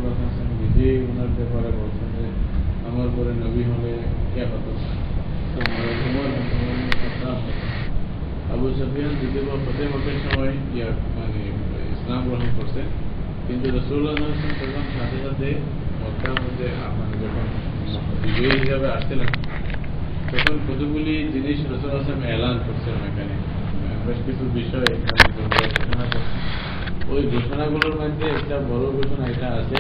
রাসূলুল্লাহ সাল্লাল্লাহু আলাইহি ওয়াসাল্লাম নিজেই ওনার ব্যাপারে বলছেন যে আমার পরে নবী হলে কে হতো, আবু সুফিয়ান দ্বিতীয়বার ফতেহ মক্কার সময় মানে ইসলাম গ্রহণ করছে, কিন্তু রাসূলুল্লাহ সাল্লাল্লাহু আলাইহি ওয়াসাল্লাম সাথে সাথে মক্কার মধ্যে মানে যখন বিজয়ী হিসাবে আসছিলেন তখন কতগুলি জিনিস রাসূলুল্লাহ সাল্লাল্লাহু আলাইহি ওয়াসাল্লাম এলান করছেন, এখানে বেশ কিছু বিষয় ঘোষণা করছেন। ওই ঘোষণাগুলোর মধ্যে একটা বড় ঘোষণা এটা আছে,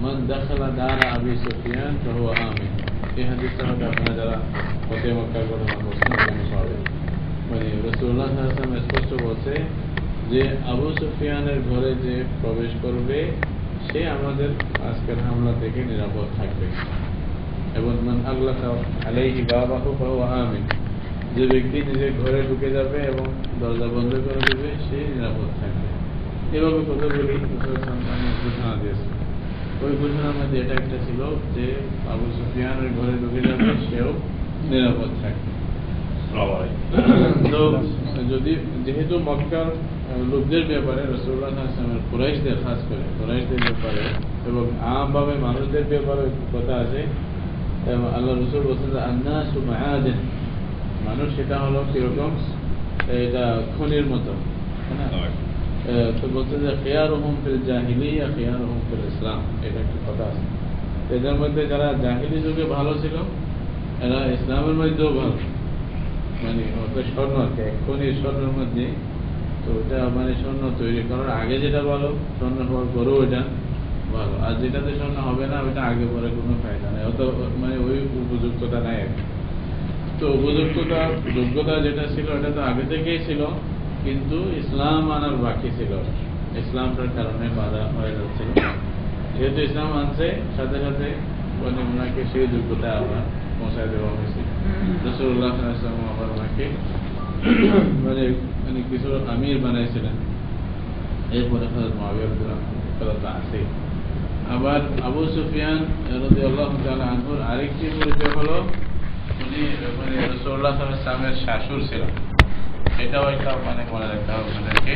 মান দাখালা দারা আবি সুফিয়ান ফাহুয়া আমিন। এই হাদিসটা হয়তো আপনারা যারা ফতেহ মক্কার ঘটনা বলছেন ওখানে পাবেন। মানে রাসূলুল্লাহ সাল্লাল্লাহু আলাইহি ওয়াসাল্লাম স্পষ্ট বলছে যে আবু সুফিয়ানের ঘরে যে প্রবেশ করবে সে আমাদের আজকের হামলা থেকে নিরাপদ থাকবে, এবং মান আগলাকা আলাইহি বাবাহু ফাহুয়া আমিন। যে ব্যক্তি নিজের ঘরে ঢুকে যাবে এবং দরজা বন্ধ করে দেবে সে নিরাপদ থাকবে। এভাবে কতগুলি ঘোষণা দিয়েছে। ওই ঘোষণার মধ্যে এটা একটা ছিল যে আবু সুফিয়ানের ঘরে ঢুকে যাবে সেও নিরাপদ থাকবে। তো যদি যেহেতু মক্কার লোকদের ব্যাপারে রাসূলুল্লাহ সাল্লাল্লাহু আলাইহি ওয়াসাল্লাম কুরাইশদের, খাস করে কুরাইশদের ব্যাপারে এবং আমভাবে মানুষদের ব্যাপারে কথা আছে, আল্লাহ রাসূল বলছেন আন-নাসু মাআদিন, মানুষ সেটা হলো কিরকম, এটা খনির মতো, তো বলছে যে খিয়ারুহুম ফিল জাহিলিয়া খিয়ারুহুম ফিল ইসলাম, এটা একটা কথা আছে। এদের মধ্যে যারা জাহিলি যুগে ভালো ছিল এরা ইসলামের মধ্যেও ভালো, মানে স্বর্ণ খনির স্বর্ণের মধ্যে। তো ওটা মানে স্বর্ণ তৈরি করার আগে যেটা ভালো, স্বর্ণ হওয়ার পরেও এটা ভালো, আর যেটাতে স্বর্ণ হবে না ওটা আগে পরে কোনো ফায়দা নেই, অত মানে ওই উপযুক্ততা নাই। তো উপযুক্ততা যোগ্যতা যেটা ছিল এটা তো আগে থেকেই ছিল, কিন্তু ইসলাম আনার বাকি ছিল, ইসলামটার কারণে বাধা হয়ে যাচ্ছিল। যেহেতু ইসলাম আনছে সাথে সাথে মানে ওনাকে সেই যোগ্যতা আবার পৌঁছায় দেওয়া হয়েছে। রাসূলুল্লাহ সাল্লাল্লাহু আলাইহি ওয়াসাল্লাম আবার ওনাকে মানে মানে কিছু আমির বানাইছিলেন। এরপরে হযরত মুআবিয়া রাদিয়াল্লাহু আনহু আছে। আবার আবু সুফিয়ান রাদিয়াল্লাহু তাআলা আনহুর আরেকটি পরিচয় হলো উনি মানে রাসূলুল্লাহ সাল্লাল্লাহু আলাইহি ওয়াসাল্লামের শাশুড় ছিলেন। এটাও একটা মানে মনে রাখতে হবে আমাদেরকে,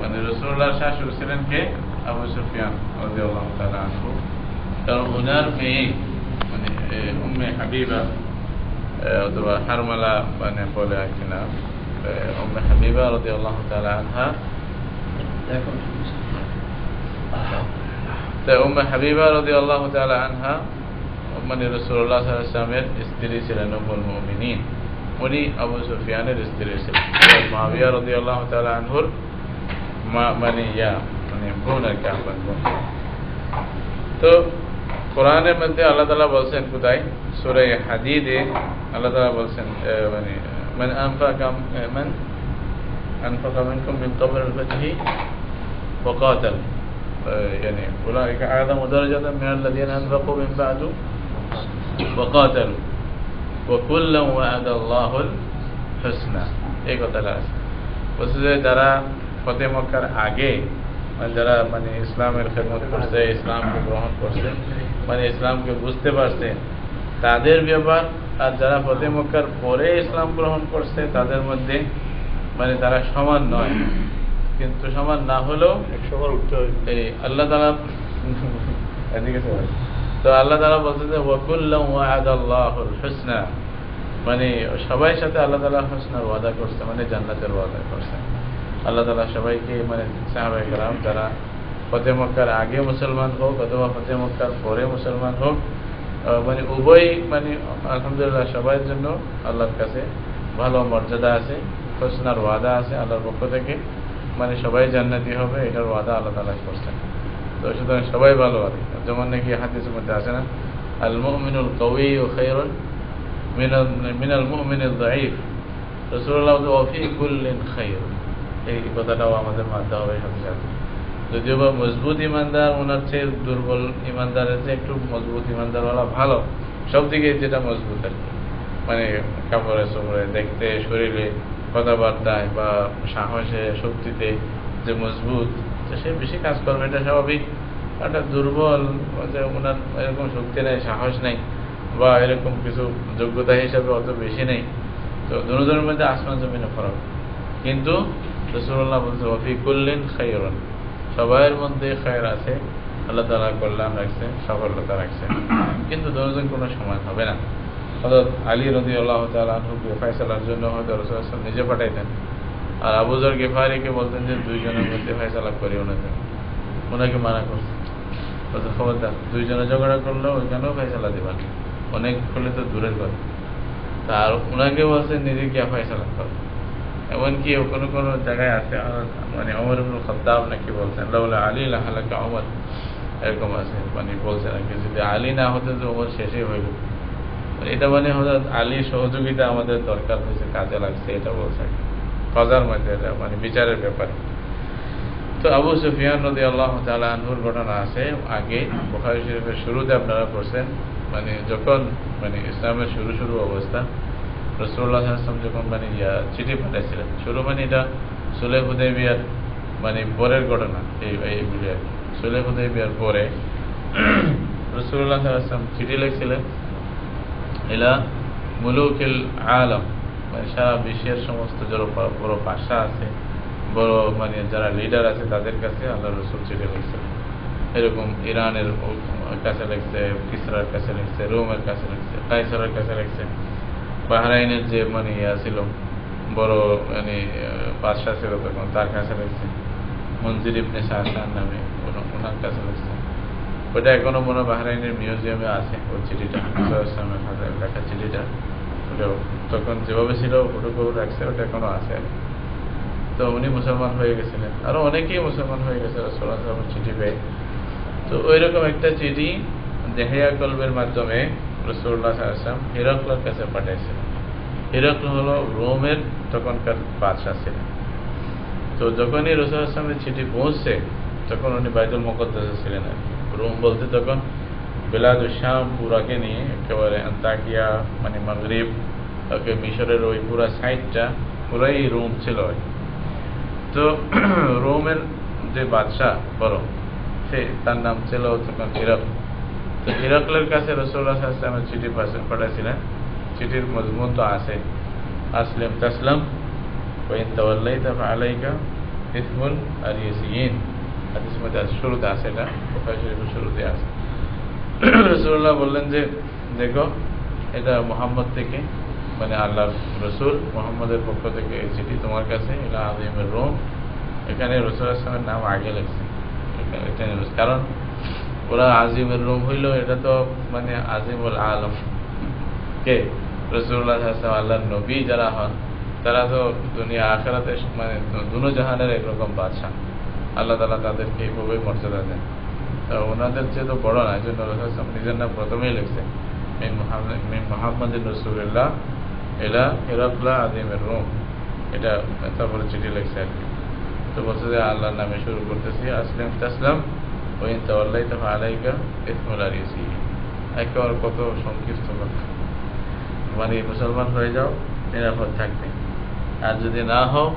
মানে রাসূলুল্লাহর শাশুড় ছিলেন কে? আবু সুফিয়ান রাদিয়াল্লাহু তাআলা আনহু। কারণ ওনার মেয়ে মানে উম্মে হাবিবা অথবা হারমালা মানে বলে আর কি না, উম্মে হাবিবা রাদিয়াল্লাহু তাআলা আনহা, তো উম্মে হাবিবা রাদিয়াল্লাহু তাআলা আনহা মানে রাসূলুল্লাহ সাল্লাল্লাহু আলাইহি ওয়াসাল্লামের স্ত্রী ছিলেন, উম্মুল মুমিনিন। উনি আবু সুফিয়ানের স্ত্রী ছিলেন, মুআবিয়া রাদিয়াল্লাহু তাআলা আনহুর মানে বোন আর কি, আপন বোন। তো কোরআনের মধ্যে আল্লাহ তাআলা বলছেন কোথায়, সূরা হাদীদে আল্লাহ তাআলা বলছেন মানে মান আনফাকা মিনকুম মিন ক্বাবল আল-ফাতহি ওয়া কাতাল, يعني أولئك أعظم درجة من الذين أنفقوا من بعد وقاتلوا وكلا وعد الله الحسنى। এই কথাটা আছে, বলছে যে যারা ফতেহ মক্কার আগে যারা মানে ইসলামের খেদমত করছে, ইসলামকে গ্রহণ করছে, মানে ইসলামকে বুঝতে পারছে তাদের ব্যাপার, আর যারা ফতেহ মক্কার পরে ইসলাম গ্রহণ করছে তাদের মধ্যে মানে তারা সমান নয়, কিন্তু সমান না হলেও এই আল্লাহ তাআলা এদিকে তো আল্লাহ তাআলা বলছে যে ওয়াকুল্লাহু ওয়া'আদাল্লাহুল হুসনা, মানে সবাই সাথে আল্লাহ তাআলা হুসনার ওয়াদা করছে, মানে জান্নাতের ওয়াদা করছে। আল্লাহ তাআলা সবাইকে মানে সাহাবায়ে কেরাম যারা ফতেহ মক্কার আগে মুসলমান হোক অথবা ফতেহ মক্কার পরে মুসলমান হোক, মানে উভয় মানে আলহামদুলিল্লাহ সবার জন্য আল্লাহর কাছে ভালো মর্যাদা আছে, হুসনার ওয়াদা আছে আল্লাহর পক্ষ থেকে, মানে সবাই জান্নাতি হবে এটার ওয়াদা আল্লাহ তাআলা করছেন। তো সুতরাং সবাই ভালো আছে, যেমন নাকি হাদিসের মধ্যে আছে না, আল মুমিনুল কাওয়িয়্যু খায়রুন মিনাল মুমিনিল যায়ীফ, রাসূলুল্লাহ ওয়া ফি কুল্লিন খায়র, এই কথাটাও আমাদের মানতে হবে সাথে সাথে। যদিও বা মজবুত ইমানদার ওনার চেয়ে দুর্বল ইমানদারের চেয়ে একটু মজবুত ইমানদারওয়ালা ভালো, সব দিকে যেটা মজবুত আর কি, মানে কাপড়ে চোপড়ে দেখতে, শরীরে, কথাবার্তায় বা সাহসে, শক্তিতে যে মজবুত, সে বেশি কাজ করবে এটা স্বাভাবিক। একটা দুর্বল যে ওনার এরকম শক্তি নেই, সাহস নেই, বা এরকম কিছু যোগ্যতা হিসাবে অত বেশি নেই, তো দুজনের মধ্যে আসমান জমিনের ফরক। কিন্তু রাসূলুল্লাহ বলছে ওয়া ফি কুল্লিন খায়রুন, সবার মধ্যে খায়র আছে, আল্লাহ তাআলা কল্যাণ রাখছে, সফলতা রাখছে, কিন্তু দুজন কোনো সমান হবে না। হযরত আলী রাদিয়াল্লাহু তাআলা আনহুকে ফয়সালার জন্য হয়তো রাসূল সাল্লাল্লাহু আলাইহি ওয়াসাল্লাম নিজে পাঠাইতেন, আর আবু যর গিফারিকে বলতেন যে দুইজনের মধ্যে ফয়সালা করিও না, ওনাকে মানা করছে, বলতে খবরদার দুইজনে ঝগড়া করলে ওইখানেও ফয়সালা দিবেন, অনেক করলে তো দূরের কথা। তার ওনাকে বলছে নিজে গিয়া ফয়সালা করো। এমনকি কোনো কোনো জায়গায় আছে মানে ওমর ইবনুল খাত্তাব নাকি বলছেন লাউলা আলী লাহালাকা ওমর, এরকম আছে, মানে বলছে নাকি যদি আলী না হতে তো ওমর শেষই হইল। এটা মানে হযরত আলীর সহযোগিতা আমাদের দরকার হয়েছে, কাজে লাগছে, এটা বলছে কাজার মধ্যে, এটা মানে বিচারের ব্যাপারে। তো আবু সুফিয়ান রাদিয়াল্লাহু তাআলা আনহুর ঘটনা আছে আগে বুখারী শরীফের শুরুতে আপনারা পড়ছেন, মানে যখন মানে ইসলামের শুরু অবস্থা রাসূলুল্লাহ সাল্লাল্লাহু আলাইহি ওয়াসাল্লাম যখন মানে চিঠি পাঠাইছিলেন, শুরু মানে এটা সুলহ হুদায়বিয়ার মানে পরের ঘটনা, এইগুলি আর কি। সুলহ হুদায়বিয়ার পরে রাসূলুল্লাহ সাল্লাল্লাহু আলাইহি ওয়াসাল্লাম চিঠি লিখছিলেন ইলা মুলুকিল আলম, মানে সারা বিশ্বের সমস্ত যারা বড় বাদশা আছে, বড় মানে যারা লিডার আছে তাদের কাছে আল্লাহ রাসূল চিঠি লিখছেন। এরকম ইরানের কাছে লিখছে, কিসরার কাছে লিখছে, রোমের কাছে লিখছে, কায়সারের কাছে লিখছে, বাহরাইনের যে মানে ছিল বড় মানে বাদশা ছিল তখন তার কাছে লিখছে, মনজির ইবনে শাহশাহ নামে ওনার কাছে লিখছে। ওটা এখনো মনে হয় বাহরাইনের মিউজিয়ামে আছে ওই চিঠিটা, ইসলামের হাতে লেখা চিঠিটা, ওটা তখন যেভাবে ছিল ওটুকু রাখছে, ওটা এখনো আছে। তো উনি মুসলমান হয়ে গেছিলেন, আরো অনেকেই মুসলমান হয়ে গেছে রাসূলুল্লাহ সাল্লাল্লাহু আলাইহি ওয়াসাল্লামের চিঠি পেয়ে। তো ওইরকম একটা চিঠি দেহিয়া কলবের মাধ্যমে রাসূলুল্লাহ সাল্লাল্লাহু আলাইহি ওয়াসাল্লাম হিরাকলের কাছে পাঠিয়েছিলেন। হিরাকল হলো রোমের তখনকার বাদশা ছিলেন। তো যখনই রাসূলুল্লাহ সাল্লাল্লাহু আলাইহি ওয়াসাল্লামের চিঠি পৌঁছছে তখন উনি বাইতুল মুকাদ্দাসে ছিলেন আর কি। রোম বলতে তখন বিলাদুশ শাম পুরাকে নিয়ে একেবারে আন্তাকিয়া মানে মাগরিব, ওকে মিশরের ওই পুরা সাইডটা পুরাই রোম ছিল। তো রোমের যে বাদশাহ বড় সে তার নাম ছিল তখন হিরাকল। তো হিরাকলের কাছে রাসূলুল্লাহ সাল্লাল্লাহু আলাইহি ওয়াসাল্লাম চিঠি পাঠাইছিলেন। চিঠির মজমুন তো আছে আসলিম তাসলাম ওয়া ইন তাওয়াল্লাইতা ফাআলাইকা ইসমুল আরিসিয়িন, হাদিস মধ্যে শুরুতে আছে, এটা বুখারী শরীফের শুরুতে আছে। রাসূলুল্লাহ বললেন যে দেখো এটা মুহাম্মদ থেকে মানে আল্লাহর রাসূল মুহাম্মদের পক্ষ থেকে এই চিঠি তোমার কাছে, এটা আযীমের রোম। এখানে রাসূলুল্লাহ সাল্লাল্লাহু আলাইহি ওয়াসাল্লামের নাম আগে লেখছে, কারণ ওরা আজিমের রোম হইল, এটা তো মানে আজিমুল আলম কে রাসূলুল্লাহ সাল্লাল্লাহু আলাইহি ওয়াসাল্লাম আল্লাহর নবী যারা হন তারা তো দুনিয়া আখিরাতে মানে দুনো জাহানের একরকম বাদশা, আল্লাহ তাআলা তাদেরকে এইভাবেই মর্যাদা দেন। তো ওনাদের চেয়ে তো বড় না, এই জন্য রাসূলুল্লাহ সাল্লাল্লাহু আলাইহি ওয়াসাল্লাম নিজের নাম প্রথমেই লিখছে মিন মুহাম্মাদিন রাসূলুল্লাহ ইলা হিরাকলা আযীমের রোম, এটা তারপরে চিঠি লিখছে আর কি। তো বলছে যে আল্লাহর নামে শুরু করতেছি আসলিম তাসলাম ওয়া ইন তাওয়াল্লাইতা ফাআলাইকা ইসমুল আরিসিয়িন। একেবারে কত সংক্ষিপ্ত কথা, মানে মুসলমান হয়ে যাও নিরাপদ থাকবে, আর যদি না হও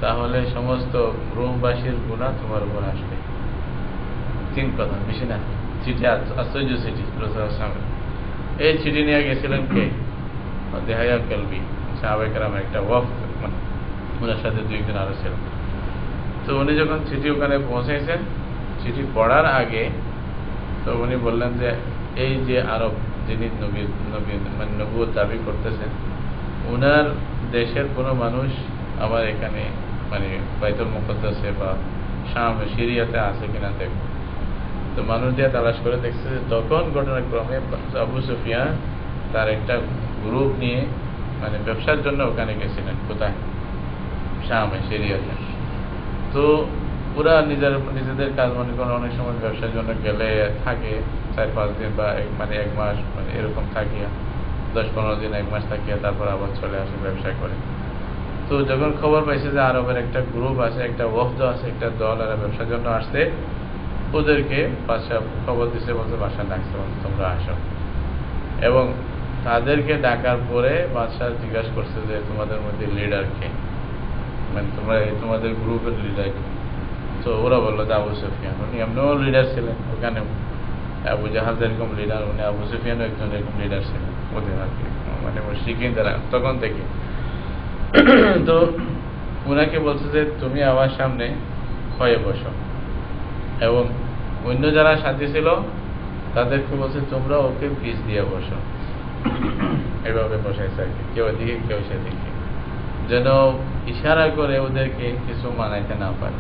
তাহলে সমস্ত রোমবাসীর গুনাহ তোমার উপর আসবে। তিন কথা, বেশি না। চিঠি আশ্চর্য চিঠি রাসূলুল্লাহ সাল্লাল্লাহু আলাইহি ওয়াসাল্লাম। এই চিঠি নিয়ে গেছিলেন কে? দেহায়া কেলবি সাহাবায়ে কেরামের একটা ওয়াফদ, মানে ওনার সাথে দুইজন আরো ছিল। তো উনি যখন চিঠি ওখানে পৌঁছাইছেন, চিঠি পড়ার আগে তো উনি বললেন যে এই যে আরব যিনি নবী মানে নবুয়ত দাবি করতেছেন, ওনার দেশের কোনো মানুষ আমার এখানে মানে বাইতুল মুকাদ্দাসে বা শাম সিরিয়াতে আছে কিনা দেখো। তো মানুষ দিয়ে তালাশ করে দেখছে যে তখন ঘটনাক্রমে আবু সুফিয়ান তার একটা গ্রুপ নিয়ে মানে ব্যবসার জন্য ওখানে গেছিলেন। কোথায়? শামে সিরিয়াতে। তো ওরা নিজেদের কাজ মনে করেন অনেক সময় ব্যবসার জন্য গেলে থাকে 4-5 দিন বা মানে 1 মাস, মানে এরকম থাকিয়া 10-15 দিন 1 মাস থাকিয়া তারপর আবার চলে আসে ব্যবসা করে। তো যখন খবর পাইছে যে আরবের একটা গ্রুপ আছে, একটা ওয়াফদ আছে, একটা দল এরা ব্যবসার জন্য আসছে, ওদেরকে বাদশাহ খবর দিছে, বলছে বাদশাহ ডাকছে, তোমরা আসো। এবং তাদেরকে ডাকার পরে বাদশাহ জিজ্ঞাসা করছে যে তোমাদের মধ্যে লিডার কে, মানে তোমরা তোমাদের গ্রুপের লিডার কে? তো ওরা বললো যে আবু সুফিয়ান। উনি এমনিও লিডার ছিলেন ওখানে, আবু জাহাল যেরকম লিডার, উনি আবু সুফিয়ানও একজন এরকম লিডার ছিলেন ওদের আর কি, মানে মুশরিকিন যারা তখন থেকে। তো উনাকে বলছে যে তুমি আমার সামনে হয়ে বসো এবং অন্য যারা সাথী ছিল তাদেরকে বলছে তোমরা ওকে পিছ দিয়ে বসো, এভাবে বসাইছে আর কি, কেউ এদিকে কেউ সেদিকে, যেন ইশারা করে ওদেরকে কিছু মানাইতে না পারে।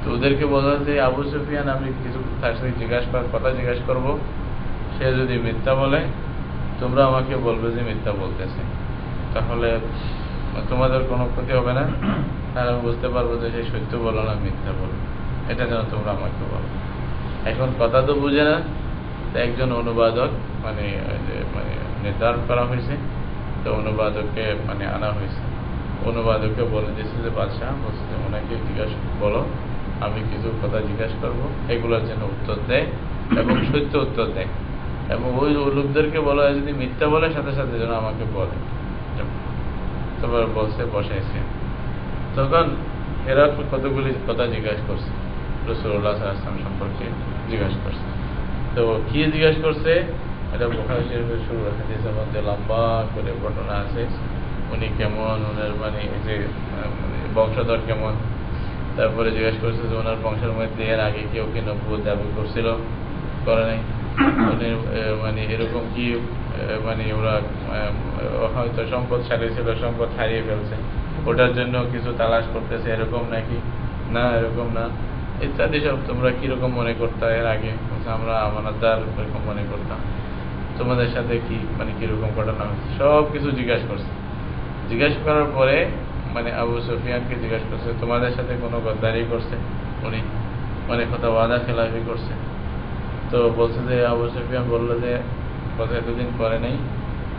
তো ওদেরকে বলা যে আবু সুফিয়ান আমি কিছু তার সাথে কথা জিজ্ঞাসা করবো, সে যদি মিথ্যা বলে তোমরা আমাকে বলবে যে মিথ্যা বলতেছে, তাহলে তোমাদের কোনো ক্ষতি হবে না, তাহলে আমি বুঝতে পারবো যে সে সত্য বলো না মিথ্যা বলো, এটা যেন তোমরা আমাকে বলো। এখন কথা তো বুঝে না, একজন অনুবাদক মানে নির্ধারণ করা হয়েছে, তো অনুবাদককে আনা হয়েছে, অনুবাদককে বলে দিয়েছে যে বাদশাহ বলছে যে ওনাকে জিজ্ঞাসা বলো, আমি কিছু কথা জিজ্ঞাসা করবো, এগুলোর জন্য উত্তর দেয় এবং সত্য উত্তর দেয়, এবং ওই লোকদেরকে বলা হয় যদি মিথ্যা বলে সাথে সাথে যেন আমাকে বলে। তারপর বলছে বসাইছে, তখন এরা কতগুলি কথা জিজ্ঞাসা করছে রাসূলুল্লাহ সাল্লাল্লাহু আলাইহি ওয়াসাল্লাম সম্পর্কে জিজ্ঞাসা করছে। তো কি জিজ্ঞাসা করছে এটা বুখারী শরীফের শুরু হাদিসের মধ্যে লম্বা করে ঘটনা আছে, উনি কেমন, ওনার এই যে বংশধর কেমন, তারপরে জিজ্ঞাসা করছে যে ওনার বংশের মধ্যে এর আগে কেউ কি নবুয়ত দাবি করছিল, করে নাই, উনি এরকম কি ওরা হয়তো সম্পদশালী ছিল, সম্পদ হারিয়ে ফেলছে, ওটার জন্য কিছু তালাশ করতেছে, এরকম নাকি, না এরকম না, ইত্যাদি সব। তোমরা কিরকম মনে করতা এর আগে? আমরা আমানতদার এরকম মনে করতাম, তোমাদের সাথে কি কিরকম ঘটনা হচ্ছে, সব কিছু জিজ্ঞাসা করছে। জিজ্ঞাসা করার পরে আবু সুফিয়ানকে জিজ্ঞাসা করছে তোমাদের সাথে কোনো গদ্দারি করছে উনি, কথা ওয়াদা খেলাফি করছে? তো বলছে যে আবু সুফিয়ান বললো যে কথা এতদিন করে নেই,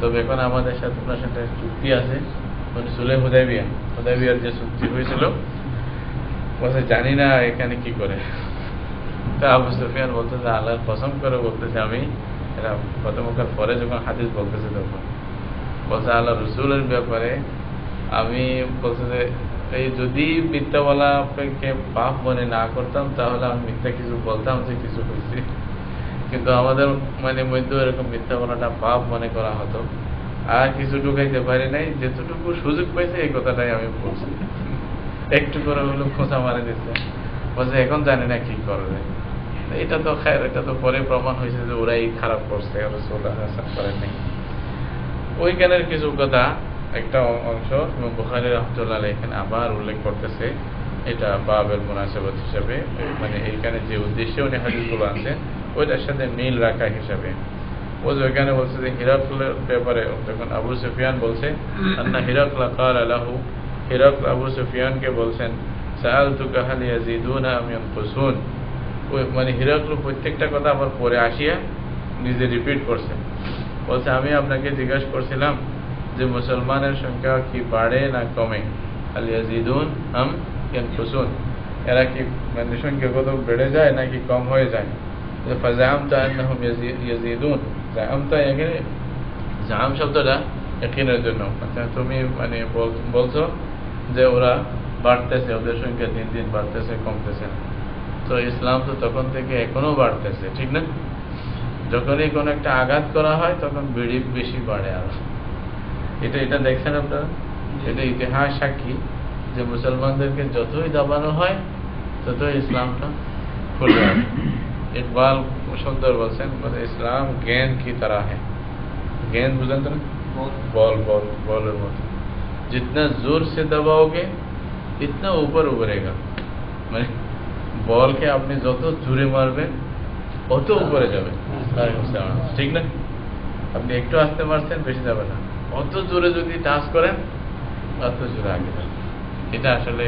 তবে এখন আমাদের সাথে আপনার সাথে চুক্তি আছে, সুলহ হুদায়বিয়ার যে চুক্তি হয়েছিল, বলছে জানি না এখানে কি করে। তো আবু সুফিয়ান বলতে যে আল্লাহর কসম করে বলতেছে, আমি এটা প্রথমকার পরে যখন হাদিস বলতেছে তখন বলছে আল্লাহ রসুলের ব্যাপারে আমি বলছে যে এই যদি মিথ্যা বলাকে পাপ মনে না করতাম তাহলে আমি মিথ্যা কিছু বলতাম যে কিছু হয়েছে, কিন্তু আমাদের মধ্যে এরকম মিথ্যা বলাটা পাপ মনে করা হতো, আর কিছু ঢুকাইতে পারি নাই, যেতটুকু সুযোগ পাইছে এই কথাটাই আমি বলছি, একটু করে হলো খোঁচা মারে দিচ্ছে। বলছে এখন জানি না কি করবে। এটা তো খায়, এটা তো পরে প্রমাণ হয়েছে যে ওরাই খারাপ করছে, রাসূলুল্লাহ করেন নাই। ওইখানের কিছু কথা একটা অংশ বুখারী রাহমাতুল্লাহ আলাইহি এখানে আবার উল্লেখ করতেছে, এটা বাবের মুনাসাবাত হিসাবে, এইখানে যে উদ্দেশ্যে উনি হাদিসগুলো আনছেন ওইটার সাথে মিল রাখা হিসাবে। ও যে ওইখানে বলছে যে হিরাকলের ব্যাপারে, তখন আবু সুফিয়ান বলছে আন্না হিরাকলা ক্বালা লাহু, হিরাকল আবু সুফিয়ানকে বলছেন সাআলতুকা হাল ইয়াজিদুনা আম ইয়ানকুসুন। ওই হিরাকল প্রত্যেকটা কথা আবার পরে আসিয়া নিজে রিপিট করছেন, বলছে আমি আপনাকে জিজ্ঞাসা করছিলাম যে মুসলমানের সংখ্যা কি বাড়ে না কমে, হাল ইয়াজিদুন আম ইয়ানকুসুন, এরা কি সংখ্যাগত বেড়ে যায় নাকি কম হয়ে যায়। ফাজামতা আন্নাহুম ইয়াজিদুন, জামতা এখানে জাম শব্দটা ইয়াকিনের জন্য, তুমি বলছো যে ওরা বাড়তেছে, ওদের সংখ্যা দিন দিন বাড়তেছে কমতেছে না। তো ইসলাম তো তখন থেকে এখনো বাড়তেছে, ঠিক না? যখনই কোনো একটা আঘাত করা হয় তখন বিড়ি বেশি বাড়ে আরো। এটা দেখছেন আপনারা, এটা ইতিহাস সাক্ষী যে মুসলমানদেরকে যতই দাবানো হয় ততই ইসলামটা খুলে আসে। ইকবাল সুন্দর বলছেন, ইসলাম জ্ঞান কি তারা হ্যাঁ, জ্ঞান বুঝেন তো না, বলের মতো, जितना जोर से दबाओगे इतना ऊपर उभरेगा, বলকে আপনি যত জোরে মারবেন অত উপরে যাবে, ঠিক না? আপনি একটু আস্তে মারছেন বেশি যাবে না, অত জোরে যদি টাচ করেন অত জোরে আগে যাবে। এটা আসলে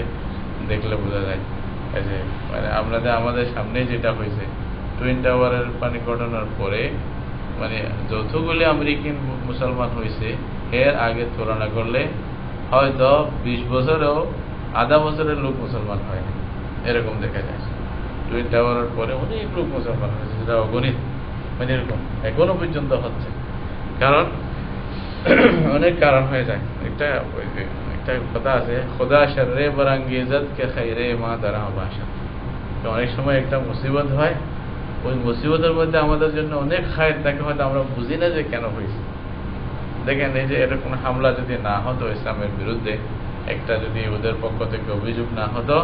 দেখলে বোঝা যায় যে আমাদের সামনে যেটা হয়েছে টুইন টাওয়ারের ঘটনার পরে যতগুলি আমেরিকান মুসলমান হয়েছে এর আগে তুলনা করলে হয়তো 20 বছরেও আধা বছরের লোক মুসলমান হয়নি, এরকম দেখা যায়। টুইন টাওয়ারের পরে অনেক লোক মুসলমান হয়েছে, যেটা অগণিত, এরকম এখনো পর্যন্ত হচ্ছে। কারণ অনেক কারণ হয়ে যায়। একটা কথা আছে, খোদা শর্রে বরাঙ্গিজত কে খাইরে মা দারা বাসা। অনেক সময় একটা মুসিবত হয়, ওই মুসিবতের মধ্যে আমাদের জন্য অনেক খায়ের থাকে, হয়তো আমরা বুঝি না যে কেন হয়েছে। দেখেন এই যে এরকম হামলা যদি না হতো ইসলামের বিরুদ্ধে, একটা যদি ওদের পক্ষ থেকে অভিযোগ না হতো,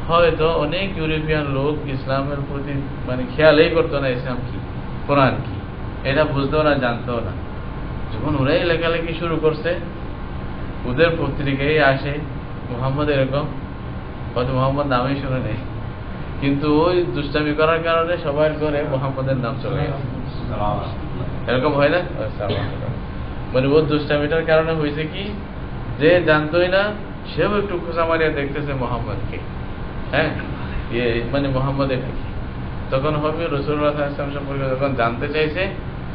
হয়তো অনেক ইউরোপিয়ান লোক ইসলামের প্রতি মানে খেয়ালই করতো না ইসলাম কি, কোরআন কি, এটা বুঝতেও না, জানতেও না। যখন ওরাই লেখালেখি শুরু করছে, ওদের পত্রিকায় আসে মোহাম্মদ এরকম, হয়তো মোহাম্মদ নামই শুনে নেই, কিন্তু ওই দুষ্টামি করার কারণে সবার ঘরে মোহাম্মদের নাম চলে গেছে। এরকম হয় না? মানে ওর দুষ্টামিটার কারণে হয়েছে কি, যে জানতোই না সেও একটু খোঁচা মারিয়া দেখতেছে মোহাম্মদকে, হ্যাঁ মানে মোহাম্মদ এটা কি। তখন হবে রাসূলুল্লাহ সাল্লাল্লাহু আলাইহি ওয়াসাল্লাম সম্পর্কে যখন জানতে চাইছে,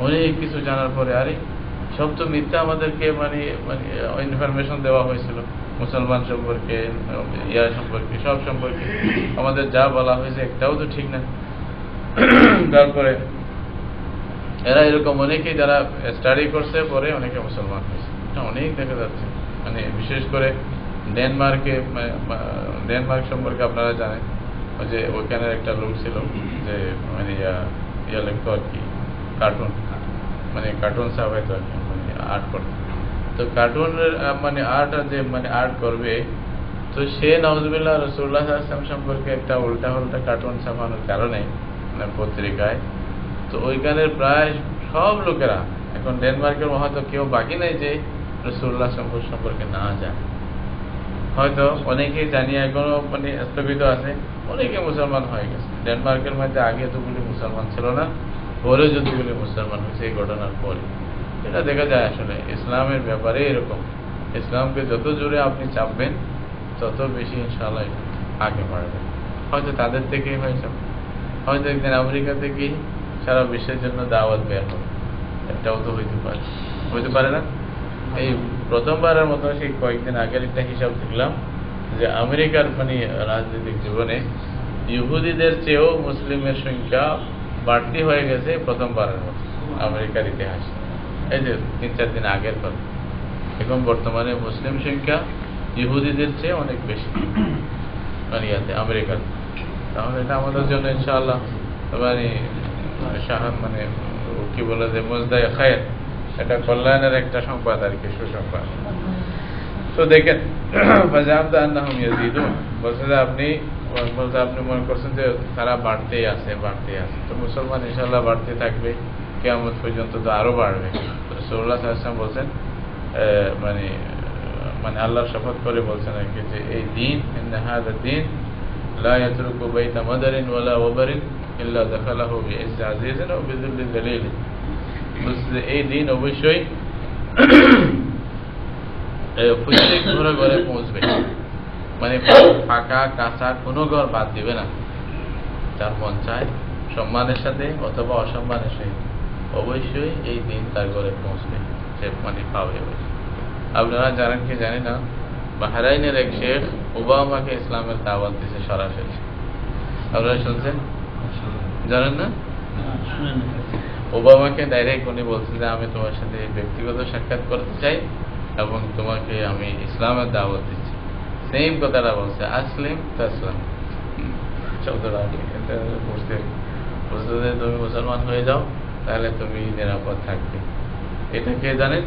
অনেক কিছু জানার পরে আরে সব তো মিথ্যা, আমাদেরকে মানে মানে ইনফরমেশন দেওয়া হয়েছিল মুসলমান সম্পর্কে, ইয়া সম্পর্কে, সব সম্পর্কে আমাদের যা বলা হয়েছে একটাও তো ঠিক না। তারপরে এরা এরকম অনেকেই যারা স্টাডি করছে পরে অনেকে মুসলমান হয়েছে, এটা অনেক দেখা যাচ্ছে। মানে বিশেষ করে ডেনমার্ক সম্পর্কে আপনারা জানেন, ওই যে ওইখানের একটা লোক ছিল যে মানে ইয়া লিখতো আর কি, কার্টুন, মানে কার্টুন ছাপাইতো আর কি, মানে আর্ট করতো। তো কার্টুনের মানে আর্ট যে মানে আর্ট করবে, তো সে নাউজুবিল্লাহ রাসূলুল্লাহ সাল্লাল্লাহু আলাইহি ওয়াসাল্লাম সম্পর্কে একটা উল্টা কার্টুন ছাপানোর কারণে মানে পত্রিকায়, তো ওইখানের প্রায় সব লোকেরা এখন ডেনমার্কের হয়তো কেউ বাকি নাই যে রাসূলুল্লাহ সম্পর্কে না জানে। হয়তো অনেকেই জানিয়ে এখনো মানে স্থগিত আছে, অনেকে মুসলমান হয়ে গেছে। ডেনমার্কের মধ্যে আগে এতগুলি মুসলমান ছিল না, পরে যতগুলি মুসলমান হয়েছে এই ঘটনার পরে। এটা দেখা যায় আসলে ইসলামের ব্যাপারে এরকম, ইসলামকে যত জোরে আপনি চাপবেন তত বেশি ইনশাআল্লাহ আগে বাড়বে। হয়তো তাদের থেকেই হয়েছে, হয়তো একদিন আমেরিকা থেকেই সারা বিশ্বের জন্য দাওয়াত বের হবে, এটাও তো হইতে পারে না। এই প্রথমবারের মতো সেই কয়েকদিন আগের একটা হিসাব দেখলাম যে আমেরিকার মানে রাজনৈতিক জীবনে ইহুদিদের চেয়েও মুসলিমের সংখ্যা বাড়তি হয়ে গেছে প্রথমবারের মতো আমেরিকার ইতিহাসে। এই যে 3-4 দিন আগের কথা, এখন বর্তমানে মুসলিম সংখ্যা ইহুদিদের চেয়ে অনেক বেশি মানে আমেরিকার। তাহলে এটা আমাদের জন্য ইনশাআল্লাহ মানে মানে কি বলে যে মুজদায়ে খায়ের, এটা কল্যাণের একটা সংবাদ আর কি, সুসংবাদ। তো দেখেন বলছে যে আপনি মনে করছেন যে তারা বাড়তেই আছে। তো মুসলমান ইনশাআল্লাহ বাড়তে থাকবে, কিয়ামত পর্যন্ত তো আরো বাড়বে। রাসূলুল্লাহ সাল্লাল্লাহু আলাইহি ওয়াসাল্লাম বলছেন মানে মানে আল্লাহর শপথ করে বলছেন আর কি যে এই দিন ইন্না হাযা দিন লা ইয়াতরুকু বাইতা মাদারিন ওয়ালা ওয়াবারিন ইল্লা দাখালাহু বিইজ্জি আজিজিন ওয়া বিযুল্লি যালিল। বলছে এই দিন অবশ্যই প্রত্যেক ঘরে ঘরে পৌঁছবে, মানে ফাঁকা কাঁচা কোনো ঘর বাদ দিবে না। যার মন চায় সম্মানের সাথে অথবা অসম্মানের সহিত অবশ্যই এই দিন তার ঘরে পৌঁছবে, সে মানে পাবে। আপনারা জানেন কি জানি না, বাহরাইনের এক শেখ ওবামাকে ইসলামের দাওয়াত দিয়েছে সরাসরি। আপনারা শুনছেন? জানেন না? ওবামাকে ডাইরেক্ট উনি বলছেন যে আমি তোমার সাথে ব্যক্তিগত সাক্ষাৎ করতে চাই এবং তোমাকে আমি ইসলামের দাওয়াত দিচ্ছি। সেম কথাটা বলছে, আসলিম তাসলাম শব্দটা বুঝতে বুঝতে তুমি মুসলমান হয়ে যাও, তাহলে তুমি নিরাপদ থাকবে। এটা কে জানেন?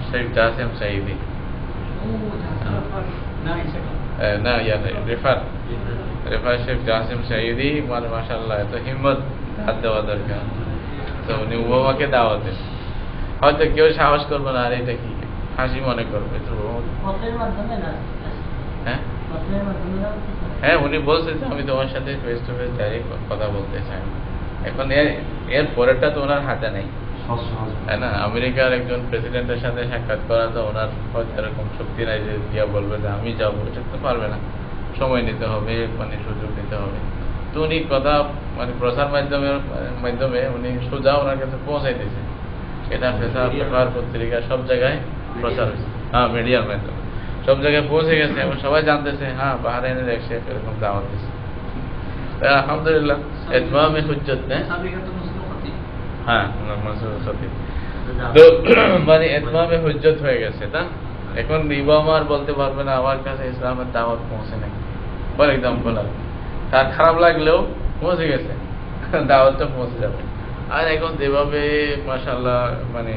শেখ জাসিম সাঈদী। না রেফার শেখ জাসিম সাঈদী, মানে মাশাআল্লাহ এত হিম্মত হাত দেওয়া দরকার। তো উনি ওবামাকে দাওয়াত দেন, হয়তো কেউ সাহস করবে না, আর এটা কি হাসি মনে করবে। তো হ্যাঁ উনি বলছেন যে আমি তোমার সাথে ফেস টু ফেস ডাইরেক্ট কথা বলতে চাই। এখন এর পরেরটা তো ওনার হাতে নেই, তাই না? আমেরিকার একজন প্রেসিডেন্টের সাথে সাক্ষাৎ করা তো ওনার হয়তো এরকম শক্তি নাই যে দিয়া বলবে যে আমি যাবো, এটা তো পারবে না। সময় নিতে হবে, মানে সুযোগ নিতে হবে। তো উনি কথা মানে প্রচার মাধ্যমে উনি সোজা ওনার কাছে পৌঁছাই দিয়েছে। এটা পেপার পত্রিকা সব জায়গায় প্রচার হয়েছে, হ্যাঁ মিডিয়ার মাধ্যমে সব জায়গায় পৌঁছে গেছে এবং সবাই জানতেছে হ্যাঁ বাহরাইনের এক শেখ এরকম দাওয়াত দিয়েছে। আলহামদুলিল্লাহ ইতমামে হুজ্জত নেই, হ্যাঁ তো মানে ইতমামে হুজ্জত হয়ে গেছে না। এখন ওবামা আর বলতে পারবে না আমার কাছে ইসলামের দাওয়াত পৌঁছে নাই, ফর এক্সাম্পল। তার খারাপ লাগলেও পৌঁছে গেছে, দাওয়াতটা পৌঁছে যাবে। আর এখন যেভাবে মাশাআল্লাহ মানে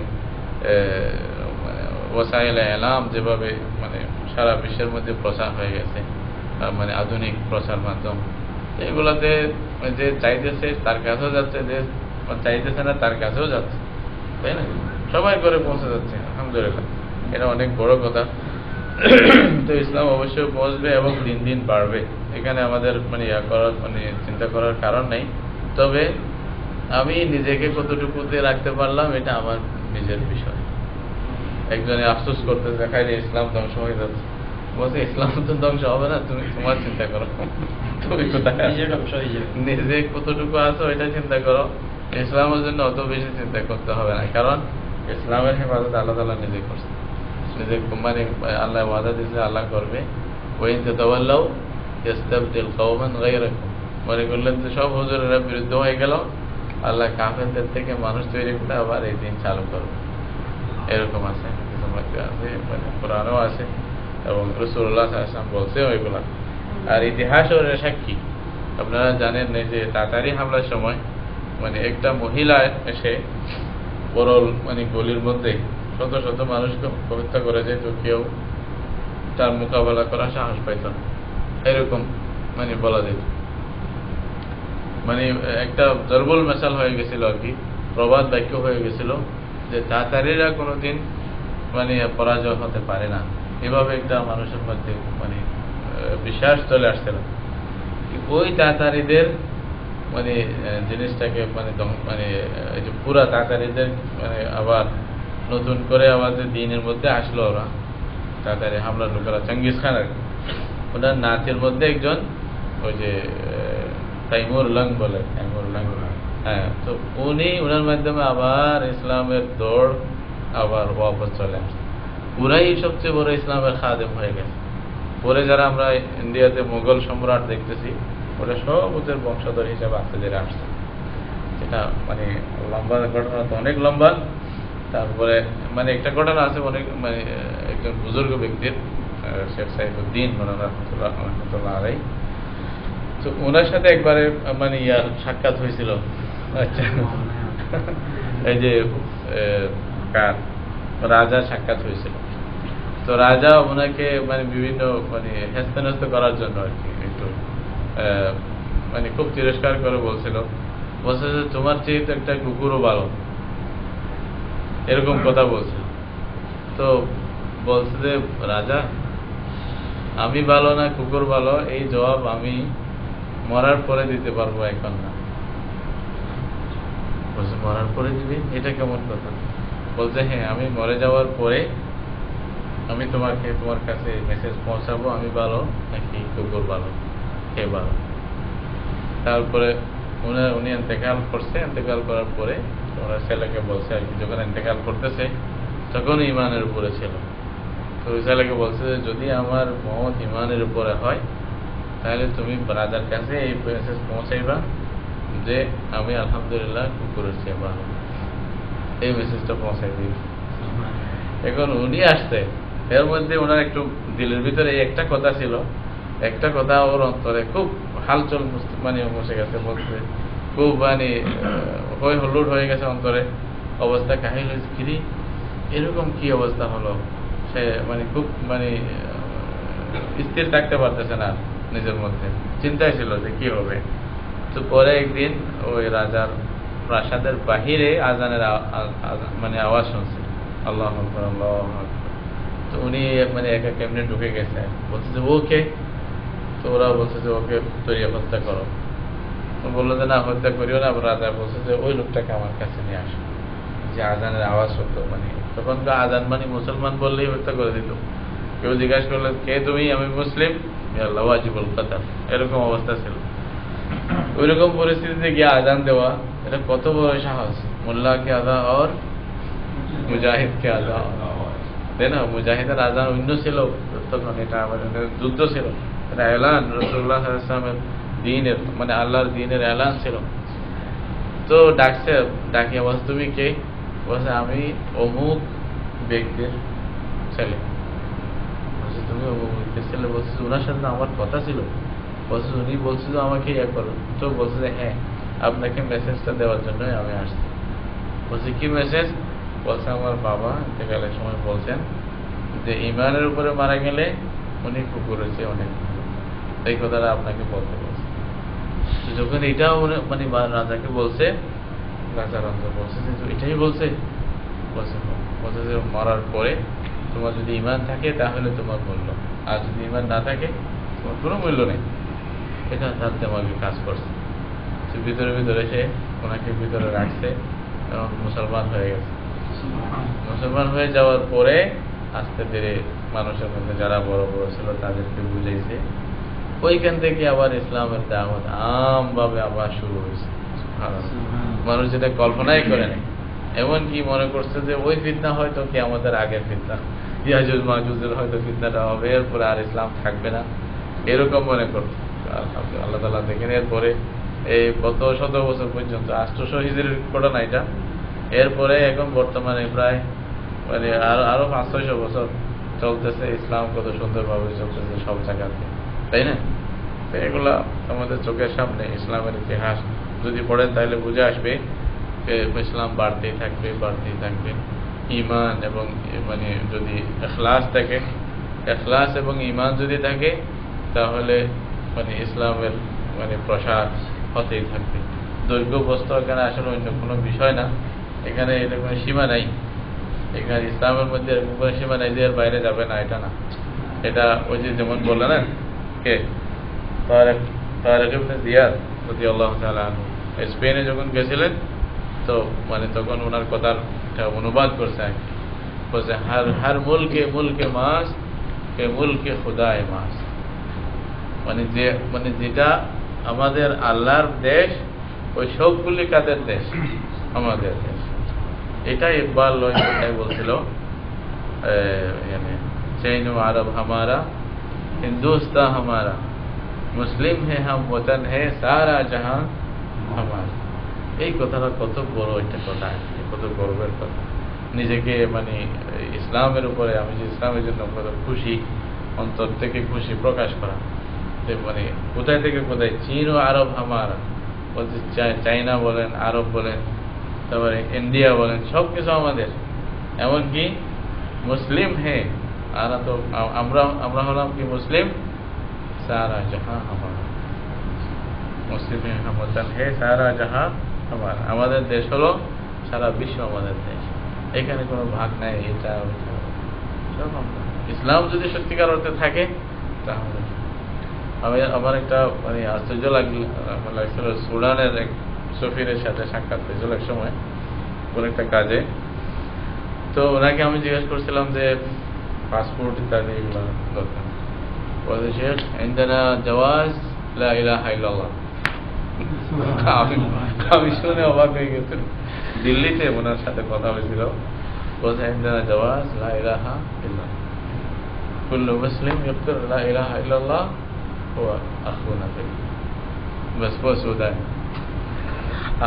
ওয়াসাইল এলাম যেভাবে মানে সারা বিশ্বের মধ্যে প্রচার হয়ে গেছে, মানে আধুনিক প্রচার মাধ্যম, এগুলাতে যে চাইতেছে তার কাছেও যাচ্ছে, যে চাইতেছে না তার কাছেও যাচ্ছে, তাই না? সবাই করে পৌঁছে যাচ্ছে, আলহামদুলিল্লাহ, এটা অনেক বড় কথা। তো ইসলাম অবশ্যই পৌঁছবে এবং দিন দিন বাড়বে, এখানে আমাদের মানে চিন্তা করার কারণ নেই। তবে আমি নিজেকে কতটুকুতে রাখতে পারলাম এটা আমার নিজের বিষয়। একজনে আফসোস করতে দেখায় যে ইসলাম ধ্বংস হয়ে যাচ্ছে, বলছে ইসলাম তো ধ্বংস হবে না, তুমি তোমার চিন্তা করো, তুমি কোথায় নিজে কতটুকু আছো এটা চিন্তা করো। ইসলামের জন্য অত বেশি চিন্তা করতে হবে না, কারণ ইসলামের হেফাজত আল্লাহ তাআলা নিজে করছে, নিজে মানে আল্লাহ ওয়াদা দিয়েছে আল্লাহ করবে। ওয়াইন তাতাওয়াল্লাউ ইস্তাবদিল কওমান গায়রাকুম, মনে করলেন তো সব হুজুরেরা বিরুদ্ধ হয়ে গেল, আল্লাহ কাফেরদের থেকে মানুষ তৈরি করে আবার এই দিন চালু করবে, এরকম আছে, আছে মানে কোরআনও আছে এবং রাসূলুল্লাহ সাল্লাল্লাহু আলাইহি ওয়াসাল্লাম বলছে ওইগুলা। আর ইতিহাসও সাক্ষী। আপনারা জানেন যে তাতারি হামলার সময় মানে একটা মহিলা এসে বরল মানে গলির মধ্যে শত শত মানুষকে হত্যা করে যেত, কেউ তার মোকাবেলা করার সাহস পাইত না, এরকম মানে বলা যেত। মানে একটা জরবুল মেসাল হয়ে গেছিল আর কি, প্রবাদ বাক্য হয়ে গেছিল যে তাতারিরা কোনোদিন মানে পরাজয় হতে পারে না, এভাবে একটা মানুষের মধ্যে মানে বিশ্বাস চলে আসছিল। ওই তাতারিদের মানে জিনিসটাকে মানে মানে এই যে পুরা তাতারিদের মানে আবার নতুন করে আবার যে দিনের মধ্যে আসলো ওরা তাতারি হামলার লোকেরা, চেঙ্গিস খান আর কি, ওনার নাতির মধ্যে একজন ওই যে তাইমুর লং বলে, তাইমুর লং, হ্যাঁ, তো উনি ওনার মাধ্যমে আবার ইসলামের দৌড় আবার ওয়াপস চলে আসছে। পুরাই সবচেয়ে বড় ইসলামের খাদেম হয়ে গেছে। পরে যারা আমরা ইন্ডিয়াতে মুঘল সম্রাট দেখতেছি ওরা সব ওদের বংশধর হিসাবে আস্তে ধীরে আসছে, যেটা মানে লম্বা ঘটনা তো অনেক লম্বা। তারপরে মানে একটা ঘটনা আছে অনেক মানে একজন বুজুর্গ ব্যক্তির, শেখ সাইফুদ্দিন রহমতুল্লাহ আলাইহি, তো ওনার সাথে একবারে মানে ইয়ার সাক্ষাৎ হয়েছিল। আচ্ছা, এই যে কার রাজার সাক্ষাৎ হয়েছিল, তো রাজা ওনাকে মানে বিভিন্ন মানে হেস্তনেস্ত করার জন্য আর কি একটু মানে খুব তিরস্কার করে বলছিল, বলছে যে তোমার চেয়ে তো একটা কুকুরও ভালো, এরকম কথা বলছে। তো বলছে যে রাজা আমি ভালো না কুকুর ভালো এই জবাব আমি মরার পরে দিতে পারবো, এখন না। বলছে মরার পরে দিবি, এটা কেমন কথা? বলছে হ্যাঁ, আমি মরে যাওয়ার পরে আমি তোমাকে তোমার কাছে মেসেজ পৌঁছাবো আমি ভালো নাকি কুকুর ভালো, কে ভালো। তারপরে উনি ইন্তেকাল করছে, ইন্তেকাল করার পরে ওনার ছেলেকে বলছে আর কি, যখন ইন্তেকাল করতেছে তখন ইমানের উপরে ছিল, তো ওই ছেলেকে বলছে যে যদি আমার মত ইমানের উপরে হয় তাহলে তুমি রাজার কাছে এই মেসেজ পৌঁছাইবা যে আমি আলহামদুলিল্লাহ কুকুরের চেয়ে ভালো, এই মেসেজটা পৌঁছাই দিই। এখন উনি আসছে, এর মধ্যে ওনার একটু দিলের ভিতরে একটা কথা ছিল, একটা কথা ওর অন্তরে খুব হালচল মানে বসে গেছে, বলছে খুব মানে হই হল্লুড় হয়ে গেছে অন্তরে, অবস্থা কাহিল হয়েছে, কিরি এরকম কি অবস্থা হলো, সে মানে খুব মানে স্থির থাকতে পারতেছে না নিজের মধ্যে, চিন্তায় ছিল যে কি হবে। তো পরে একদিন ওই রাজার প্রাসাদের বাহিরে আজানের মানে আওয়াজ শুনছে, আল্লাহু আকবার আল্লাহু আকবার। তো উনি মানে একা কেমনে ঢুকে গেছে, বলছে যে ওকে, তো ওরা বলছে যে ওকে তৈরি হত্যা করো। তো বললো যে না হত্যা করিও না। রাজা বলছে যে ওই লোকটাকে আমার কাছে নিয়ে আসো, যে আজানের আওয়াজ হতো, মানে তখন তো আজান মানে মুসলমান বললেই হত্যা করে দিত, কেউ জিজ্ঞাসা করলো কে তুমি, আমি মুসলিম, আল্লাহ ওয়াজিবুল কাতাল, এরকম অবস্থা ছিল। ওইরকম পরিস্থিতিতে গিয়ে আজান দেওয়া এটা কত বড় সাহস, মোল্লাকে আদা আর মুজাহিদকে আদা, তাই না? মুজাহিদের আজান অন্য ছিল তখন, এটা আমাদের যুদ্ধ ছিল, এটা এলান রাসূলুল্লাহ সাল্লাল্লাহু আলাইহি ওয়াসাল্লামের দ্বীনের মানে আল্লাহর দ্বীনের এলান ছিল। তো ডাকছে, ডাকিয়ে বলছে তুমি কে? বলছে আমি অমুক ব্যক্তির ছেলে। বলছে তুমি অমুক ব্যক্তির ছেলে? বলছে ওনার সাথে আমার কথা ছিল। বলছে উনি বলছে যে আমাকে ইয়ে করো। তো বলছে যে হ্যাঁ, আপনাকে মেসেজটা দেওয়ার জন্যই আমি আসছি। বলছে কি মেসেজ? বলছে আমার বাবা ইন্তেকালের সময় বলছেন যে ইমানের উপরে মারা গেলে উনি কুকুরের চেয়ে অনেক ভালো, এই কথাটা আপনাকে বলতে বলছে। তো যখন এটাও মানে রাজাকে বলছে, রাজা বলছে যে এটাই বলছে বলছে যে মরার পরে তোমার যদি ঈমান থাকে তাহলে তোমার মূল্য, আর যদি ঈমান না থাকে তোমার কোনো মূল্য নেই। এটা তার দিমাগে কাজ করছে। তো ভিতরে ভিতরে সে ওনাকে ভিতরে রাখছে এবং মুসলমান হয়ে গেছে। মুসলমান হয়ে যাওয়ার পরে আস্তে ধীরে মানুষের মধ্যে যারা বড় বড় ছিল তাদেরকে বুঝাইছে। ওইখান থেকে আবার ইসলামের দাওয়াত আমভাবে আবার শুরু হয়েছে। মানুষ যেটা কল্পনাই করে নেই, এমনকি মনে করছে যে ওই ফিতনা হয়তো কি আমাদের আগের ফিতনা, ইয়াজুজ মাজুজের হয়তো ফিতনাটা হবে, এরপরে আর ইসলাম থাকবে না, এরকম মনে করতো। আল্লাহ তাআলা দেখেন এরপরে এই কত শত বছর পর্যন্ত 800 হিজরির ঘটনা এটা, এরপরে এখন বর্তমানে প্রায় মানে আরো 500-600 বছর চলতেছে। ইসলাম কত সুন্দরভাবে চলতেছে সব জায়গাতে, তাই না? তো এগুলা আমাদের চোখের সামনে। ইসলামের ইতিহাস যদি পড়েন তাহলে বুঝে আসবে ইসলাম বাড়তেই থাকবে, বাড়তেই থাকবে। ঈমান এবং মানে যদি ইখলাস থাকে, ইখলাস এবং ঈমান যদি থাকে তাহলে মানে ইসলামের মানে প্রসার হতেই থাকবে। দৈর্ঘ্য বস্তু এখানে আসলে অন্য কোনো বিষয় না, এখানে এটা কোনো সীমা নাই। এখানে ইসলামের মধ্যে এরকম কোনো সীমা নাই যে এর বাইরে যাবে না, এটা না। এটা ওই যে যেমন বললেন না কে তারেক ইবনে জিয়াদ রাদিয়াল্লাহু তাআলা আনহু স্পেনে যখন গেছিলেন, তো মানে তখন ওনার কথার অনুবাদ করছে আর কি, বলছে হার মুলকে মাস কে মুলকে খুদায়ে মাস, মানে যেটা আমাদের আল্লাহর দেশ ওই সবগুলি কাদের দেশ? আমাদের দেশ। এটাই ইকবাল বলছিল, चैन अरब हमारा हिंदुस्तान हमारा মুসলিম হে হাম ওতন হে সারা জাহান আমার। এই কথাটা কত বড় একটা কথা, কত গর্বের কথা। নিজেকে মানে ইসলামের উপরে, আমি যে ইসলামের জন্য কত খুশি, অন্তর থেকে খুশি প্রকাশ করা। মানে কোথায় থেকে কোথায়, চীন ও আরব হামারা বলতে, চাইনা বলেন, আরব বলেন, তারপরে ইন্ডিয়া বলেন, সব কিছু আমাদের। এমনকি মুসলিম হে আমরা হলাম কি মুসলিম, সারা জাহাঁ হামারা, মুসলিম হামতান হে সারা জাহাঁ হামারা। আমাদের দেশ হলো সারা বিশ্ব আমাদের দেশ, এখানে কোনো ভাগ নাই, এটা ওইটা সব আমরা। ইসলাম যদি সত্যিকার অর্থে থাকে তাহলে আমার একটা মানে আশ্চর্য লাগছিল, সুদানের এক সফিরের সাথে সাক্ষাৎ হয়েছিল এক সময় কোন একটা কাজে। তো ওনাকে আমি জিজ্ঞেস করছিলাম যে পাসপোর্ট ইত্যাদি এগুলো দরকার, বলছে শেখ ইনদানা জাওয়াজ লা ইলাহা ইল্লাল্লাহ। আমি শুনে অবাক হয়ে গেছি। দিল্লিতে ওনার সাথে কথা হয়েছিল, বলছে ইনদানা জাওয়াজ লা ইলাহা ইল্লাল্লাহ, কুল্লু মুসলিম ইয়াকুল লা ইলাহা ইল্লাল্লাহ হুয়া আখুনা ফিল, বাস বাস ওদায়।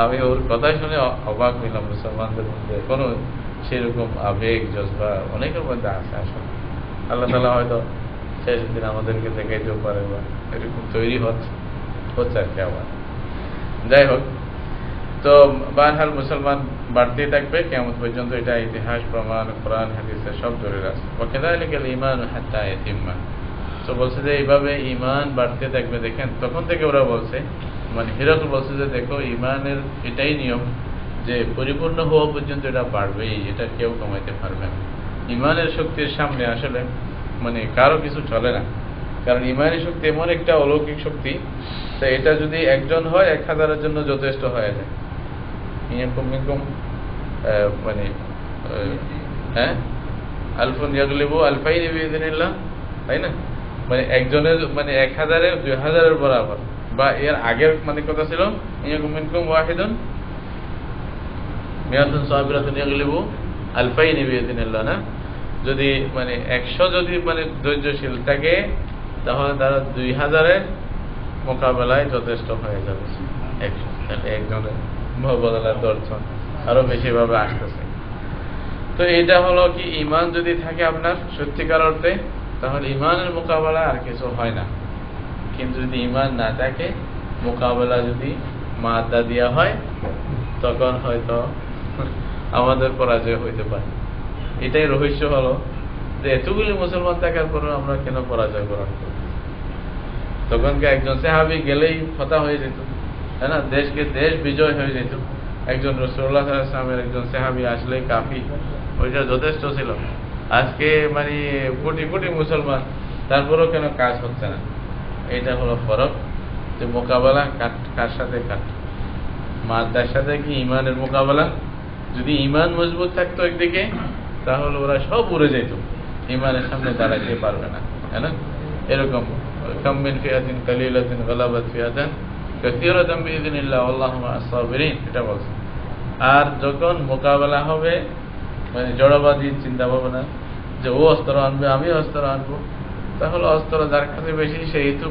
আমি ওর কথা শুনে অবাক হইলাম। মুসলমানদের মধ্যে কোনো সেরকম আবেগ জজবা অনেকের মধ্যে আছে আসলে। আল্লাহ তাআলা হয়তো শেষ দিন আমাদেরকে দেখাইতেও পারে, বা এরকম তৈরি হচ্ছে আর কি। আবার যাই হোক, তো বারহাল মুসলমান বাড়তেই থাকবে কিয়ামত পর্যন্ত, এটা ইতিহাস প্রমাণ, কোরআন হাদিসে সব জড়িত আছে। ওয়াকাযালিকাল ঈমান হাত্তা ইয়াতিম্মা। তো বলছে যে এইভাবে ঈমান বাড়তে থাকবে। দেখেন তখন থেকে ওরা বলছে, মানে হিরাকল বলছে যে দেখো ঈমানের এটাই নিয়ম যে পরিপূর্ণ হওয়া পর্যন্ত এটা বাড়বেই, এটা কেউ কমাইতে পারবে না। ঈমানের শক্তির সামনে আসলে মানে কারো কিছু চলে না, কারণ ঈমানের শক্তি এমন একটা অলৌকিক শক্তি, তো এটা যদি একজন হয় 1000-এর জন্য যথেষ্ট হয়ে যায়। মিনকুম মানে হ্যাঁ আলফুন ইয়াগলিবু আলফাইনি বিইযনিল্লাহ, তাই না? মানে একজনের মানে 1000-এর 2000-এর বরাবর, বা এর আগের মানে কথা ছিল মিনকুম ওয়াহিদুন মিয়াতুন সাবিরাতুন ইয়াগলিবু আলফাইনি বিইযনিল্লাহ না। যদি মানে 100 যদি মানে ধৈর্যশীল থাকে তাহলে তারা 2000-এর মোকাবেলায় যথেষ্ট হয়ে যাবে। 100 একজনের বদলার দর্শন আরো বেশি ভাবে আসতেছে। তো এটা হলো কি, ঈমান যদি থাকে আপনার সত্যিকার অর্থে, তাহলে ঈমানের মোকাবেলা আর কিছু হয় না। কিন্তু যদি ঈমান না থাকে, মোকাবেলা যদি মাদ্দা দেওয়া হয়, তখন হয়তো আমাদের পরাজয় হইতে পারে। এটাই রহস্য হলো যে এতগুলি মুসলমান থাকার পরেও আমরা কেন পরাজয় বরণ করি। তখনকে একজন সাহাবী গেলেই ফতহ হয়ে যেত, তাই না? দেশকে দেশ বিজয় হয়ে যেত। একজন রাসূলুল্লাহ সাল্লাল্লাহু আলাইহি ওয়াসাল্লামের একজন সাহাবী আসলেই কাফি, ওইটা যথেষ্ট ছিল। আজকে মানে কোটি কোটি মুসলমান, তারপরেও কেন কাজ হচ্ছে না? এইটা হলো ফরক, যে মোকাবেলা কার সাথে কার, মাদ্দার সাথে কি ইমানের মোকাবেলা। যদি ইমান মজবুত থাকতো একদিকে, তাহলে ওরা সব উড়ে যেত, ইমানের সামনে দাঁড়াইতে পারবে না, তাই না? এরকম কাম মিন ফিআতিন কালিলাতিন গালাবাত ফিআতান কাসীরাতান বিইذنিল্লাহ ওয়াল্লাহু মা'আস সাবিরিন, এটা বলছে। আর যখন মোকাবেলা হবে, মানে জড়বাদী চিন্তা ভাবনা যে ও অস্ত্র আনবে আমি অস্ত্র আনবো, তাহলে অস্ত্র যার কাছে বেশি সেই তো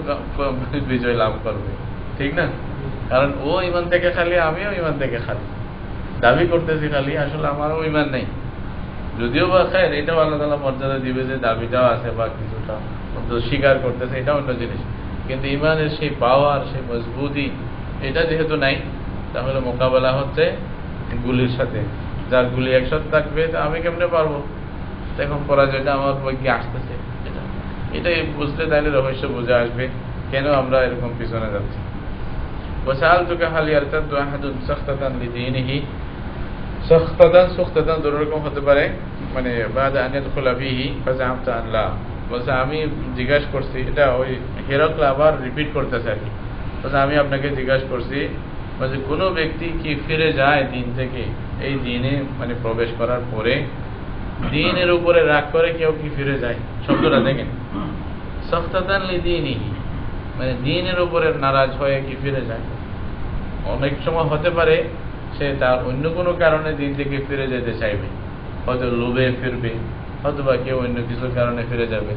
বিজয় লাভ করবে, ঠিক না? কারণ ও ইমান থেকে খালি, আমিও ইমান থেকে খালি, দাবি করতেছি খালি, আসলে আমারও ইমান নেই। যদিও বা খায়ের, এটাও আল্লাহ তাআলা মর্যাদা দিবে যে দাবিটাও আছে বা কিছুটা স্বীকার করতেছে, এটা অন্য জিনিস। কিন্তু ইমানের সেই পাওয়ার, সেই মজবুতি, এটা যেহেতু নাই, তাহলে মোকাবেলা হচ্ছে গুলির সাথে। যার গুলি 100 থাকবে, তা আমি কেমনে পারবো? এখন পরাজয়টা আমার পক্ষে আসতেছে, এটাই বুঝতে তাইলে রহস্য বুঝে আসবে কেন আমরা এরকম পিছনে যাচ্ছি। ওয়াসালতুকা হাল ইয়ারতাদু আহাদুন সাখতাতান লিদীনিহি, সাখতাতান সুখতাতান দুই রকম হতে পারে, মানে বাদা আন ইয়াদখুলা ফীহি ফাজামতা আন লা। বলছে আমি জিজ্ঞাসা করছি, এটা ওই হেরাকল আবার রিপিট করতেছে আর কি। বলছে আমি আপনাকে জিজ্ঞাসা করছি, বলছে কোনো ব্যক্তি কি ফিরে যায় দিন থেকে, এই দিনে মানে প্রবেশ করার পরে দিনের উপরে রাগ করে কেউ কি ফিরে যায়? শব্দটা দেখেন, সাখতাতান লিদীনিহি, মানে দিনের উপরে নারাজ হয়ে কি ফিরে যায়? অনেক সময় হতে পারে সে তার অন্য কোনো কারণে দিন থেকে ফিরে যেতে চাইবে, হয়তো লোভে ফিরবে, হয়তো বা কেউ অন্য কিছু কারণে ফিরে যাবে।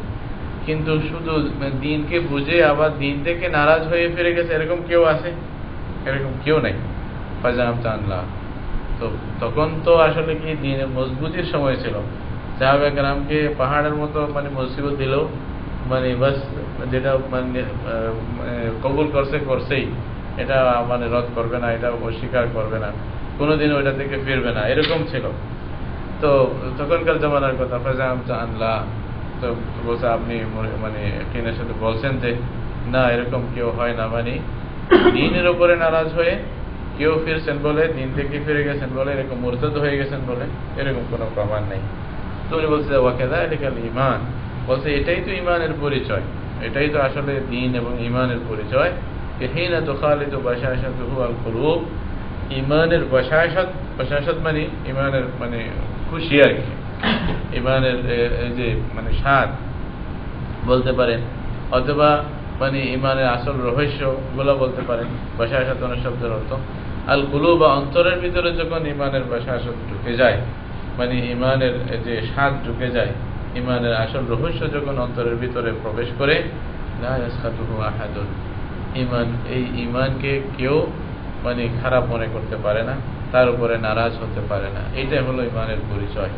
কিন্তু শুধু দিনকে বুঝে আবার দিন থেকে নারাজ হয়ে ফিরে গেছে, এরকম কেউ আছে? এরকম কেউ নাই। ফাজামতা আন লা, তো তখন তো আসলে কি দিনের মজবুতির সময় ছিল। সাহাবায়ে কেরামকে পাহাড়ের মতো মানে মুসিবত দিল, মানে বাস যেটা মানে কবুল করছেই, এটা মানে রদ করবে না, এটা অস্বীকার করবে না, কোনোদিন ওইটা থেকে ফিরবে না, এরকম ছিল। তো তখনকার জামানার কথা, ফাজামতা আন লা, তো বলছে আপনি মানে কিনের সাথে বলছেন যে না, এরকম কেউ হয় না, মানে দিনের উপরে নারাজ হয়ে কেউ ফিরছেন বলে, দিন থেকে ফিরে গেছেন বলে, এরকম মুরতাদ হয়ে গেছেন বলে এরকম কোনো প্রমাণ নেই। তো উনি বলছে ওয়াকাযালিকাল ঈমান, বলছে এটাই তো ঈমানের পরিচয়, এটাই তো আসলে দ্বীন এবং ঈমানের পরিচয়। হিনা তুখালিতু বাশাশাতুহু আল কুলুব, ঈমানের বাশাশাত মানে ঈমানের মানে খুশি আর কি, ঈমানের যে মানে স্বাদ বলতে পারেন, অথবা মানে ঈমানের আসল রহস্য গুলো বলতে পারেন। বাশাশাত শব্দের অর্থ আল কুলুব, বা অন্তরের ভিতরে যখন ঈমানের বাশাশাত ঢুকে যায়, মানে ঈমানের যে স্বাদ ঢুকে যায়, ঈমানের আসল রহস্য যখন অন্তরের ভিতরে প্রবেশ করে, লা ইয়াসখাতুহু আহাদুন, ঈমান, এই ঈমানকে কেউ মানে খারাপ মনে করতে পারে না, তার উপরে নারাজ হতে পারে না। এটাই হলো ঈমানের পরিচয়।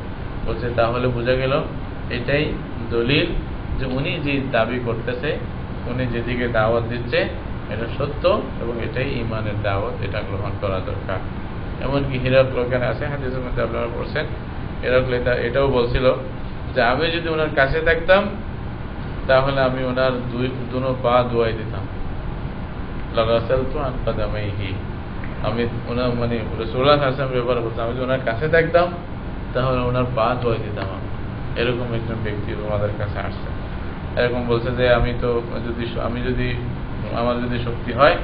বলছে তাহলে বোঝা গেল এটাই দলিল যে উনি যে দাবি করতেছে, উনি যেদিকে দাওয়াত দিচ্ছে, এটা সত্য এবং এটাই ঈমানের দাওয়াত, এটা গ্রহণ করা দরকার। এমনকি হিরাকল এখানে আছে, হাদিসের মধ্যে আপনারা পড়ছেন, হিরাকল এটাও বলছিল যে আমি যদি ওনার কাছে থাকতাম, তাহলে আমি ওনার দুনো পা ধোয়াই দিতাম, লাগাসালতু আন কাদামাইহি, আমি ওনার মানে রাসূলুল্লাহ সাল্লাল্লাহু আলাইহি ওয়াসাল্লাম ব্যবহার করতাম, আমি যদি ওনার কাছে থাকতাম তাহলে ওনার পা ধোয়াই দিতাম। এরকম একজন ব্যক্তি আমাদের কাছে আসছে, এরকম বলছে যে আমি যদি আমার যদি শক্তি হয়,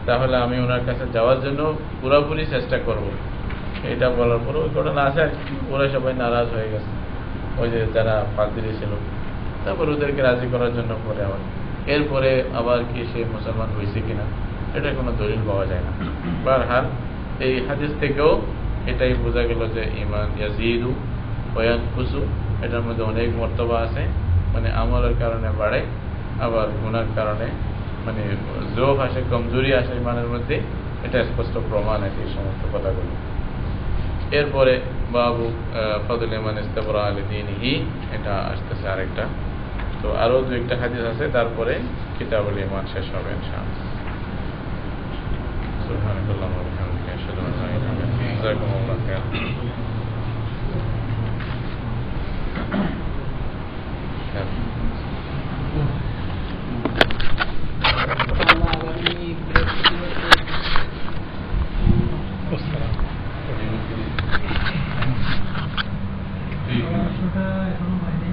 তাহলে আমি ওনার কাছে যাওয়ার জন্য পুরোপুরি চেষ্টা করব। এটা বলার পর ওই ঘটনা আছে, ওরা সবাই নারাজ হয়ে গেছে, ওই যে যারা পাদ্রী ছিল, তারপর ওদেরকে রাজি করার জন্য পরে আবার এরপরে আবার কি সে মুসলমান হয়েছে কিনা, এটা কোনো দলিল পাওয়া যায় না। বারহাল এই হাদিস থেকেও এটাই বোঝা গেল যে ঈমান ইয়াজিদু ওয়া ইয়ানকুসু, এটার মধ্যে অনেক মর্তবা আছে, মানে আমলের কারণে বাড়ে, আবার গুনার কারণে মানে জোফ আসে, কমজোরি আসে ঈমানের মধ্যে, এটা স্পষ্ট প্রমাণ আছে এই সমস্ত কথাগুলো। এরপরে বাবু ফাদল ইমান ইস্তাবরা লিদীনিহি, এটা আসতেছে আরেকটা। তো আরো দু একটা হাদিস আছে, তারপরে কিতাবুল ঈমান শেষ হবে ইনশাআল্লাহ। সুবহানাল্লাহি ওয়া বিহামদিহি, আশহাদু আন লা ইলাহা ইল্লাল্লাহ, জাযাকুমুল্লাহু খায়রান। ওটা এখনো হয়নি।